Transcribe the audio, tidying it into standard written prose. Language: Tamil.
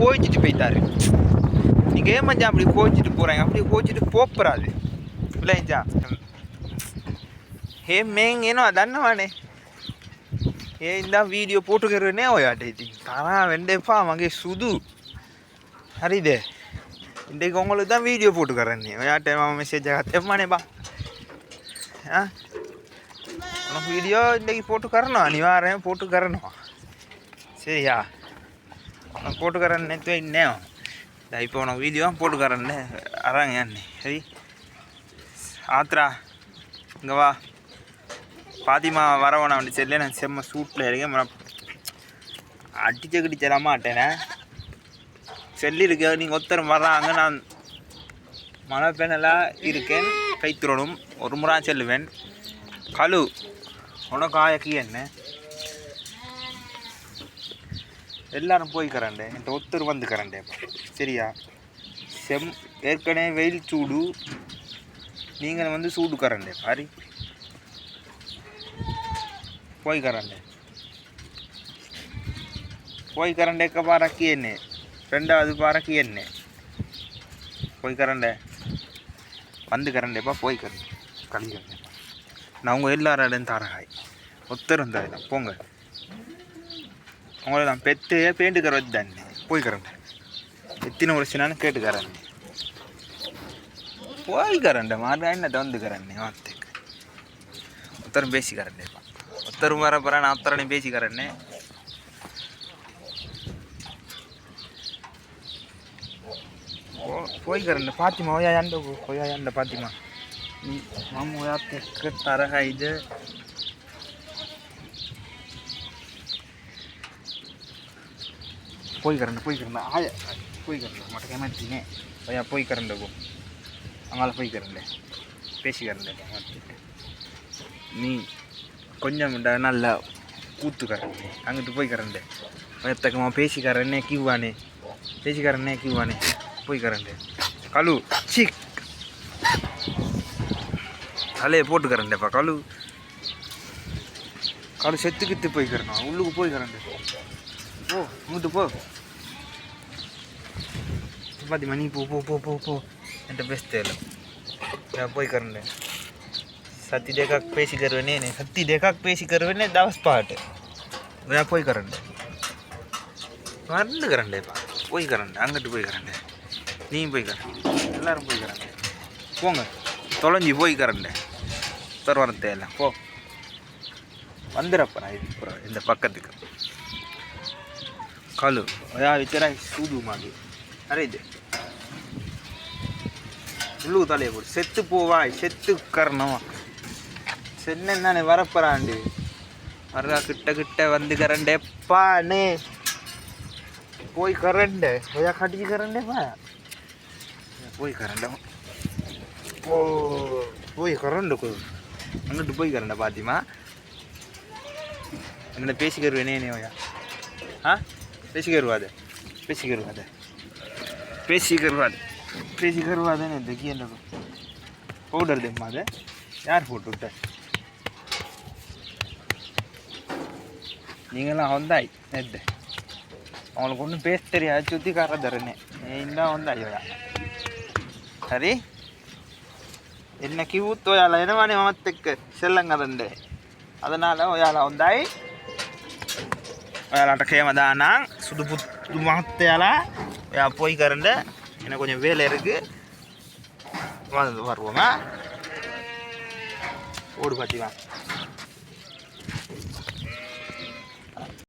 கோச்சிட்டு போயிட்டாரு. நீங்கள் ஏன் மச்சான் அப்படி கோச்சிட்டு போகிறாங்க? அப்படி கோச்சிட்டு போப்பறாது இல்லைஞ்சா हे मैं ना දන්නවනේ ඒ ඉඳන් වීඩියෝ පොටු කරන්නේ ඔයාට ඉතින් තරහ වෙන්න එපා මගේ සුදු හරිද ඉතින් කොහොමද දැන් වීඩියෝ පොටු කරන්නේ ඔයාට මම මෙසේජ් එකක් එපමණේ බා මොන වීඩියෝ ඉතින් පොටු කරනවා අනිවාර්යයෙන් පොටු කරනවා சரியா පොටු කරන්නේ නැතුව ඉන්නේ නෑ දැන් இப்போ உனக்கு வீடியோ போட்டு කරන්න අරන් යන්නේ හරි ආත්‍රා இங்க வா பாத்திமா வரவனா வந்து செல்ல நான் செம்ம சூட்டில் இருக்கேன் அடிச்சு கிடிச்சிட மாட்டேனே சொல்லியிருக்க நீங்கள் ஒருத்தரும் வர்றாங்க நான் மழை பெண்ணலாக இருக்கேன் கைத்துறணும் ஒரு முறை செல்லுவேன் கழு உனக்கு ஆயக்கி என்ன எல்லாரும் போய்க்கிறேன்டே என்கிட்ட ஒருத்தர் வந்துக்கிறேன்டே சரியா ஏற்கனவே வெயில் சூடு நீங்கள் வந்து சூடு கரண்டே பாரி போய் करंडे का बारा किए ने ரெண்டாவது बारा किए ने போய் करंडे வந்து करंडे பா போய் करंडे களி करंडे நான் உங்க எல்லாரும் இடம் தரகாய் ஒத்தரும் தரல போங்க உங்களை நான் பெத்து பெயிண்ட் கர வச்சுதானே போய் करंडे எத்தனை வருஷம்னாலும் கேட்டு करंडे போய் करंडे மாறா என்ன வந்து करंडे வார்த்தைக்கு ஒத்தரும் பேசி करंडे ஒத்தரும் வர போகிறேன் நான் ஒத்தரனையும் பேசிக்கிறேன்னு போய்க்கிறேன் பாத்திமா ஓயா யாண்ட ஓயா யாண்ட பாத்திமா மாமா ஓயா தெற்கு தரக இது போய்க்கிறேன் ஆயா போய்க்கிறேன் மட்ட கேமாச்சினே ஓயா போய்க்கிறேன் போ அங்கால போய்க்கிறேன் பேசிக்கிறேன் நீ கொஞ்சம் நல்லா கூத்துக்கிறேன் அங்கிட்டு போய்க்கிறேன் எத்தக்கமாக பேசிக்கிறேன்னே கிவானே போய்க்கிறேன் கழு சிக் தலையை போட்டுக்கிறேன்டேப்பா கழு செத்துக்கிட்டு போய்க்கிறேன் உள்ளுக்கு போய்க்கிறேன் போ இங்கிட்டு போ பாத்திமா நீ போ போ போ போ என்கிட்ட பேச இல்லை போய்க்கிறேன் सत्ती देखा पेशी करवने ने सत्ती देखा पेशी करवने दवस पाट वे போய் करंडे வந்து करंडे பா போய் करंडे அங்கிட்டு போய் करंडे நீ போய் करंडे எல்லாரும் போய் करंडे போங்க தொலைஞ்சி போய் करंडे தரவரதே இல்ல போ வந்திரப்பா இந்த பக்கத்துக்கு காலு யா விச்சரா சூது மாகி அரே இது உள்ளு தலைய போடு செத்து போவாய் செத்து கறணும் சென்னே வரப்பறாண்டு வர்றா கிட்ட வந்து करंडे पाने போய் करंडे होया खटी करंडे पा போய் करंडे போய் करंडे को அங்கிட்டு போய் करंडे பாத்திமா என்ன பேசி கருவேனே நீ होया हां பேசி करवादे ने देखिए ना पाउडर दे मादे यार फोटो उठा நீங்களாம் வந்தாய் நேற்று அவங்களுக்கு ஒன்றும் பேச தெரியாது சுற்றி கார தரனே இந்த வந்தாயோடா சரி என்னைக்கு ஊத்தோயால என்னவானே மமத்துக்கு செல்லங்கதண்டு அதனால் ஒயால வந்தாய் ஒயாலாட்ட கேமதானா சுடு புத்து மகத்தையால போய் கரண்டு எனக்கு கொஞ்சம் வேலை இருக்குது வருவோமா ஓடு பாத்திவா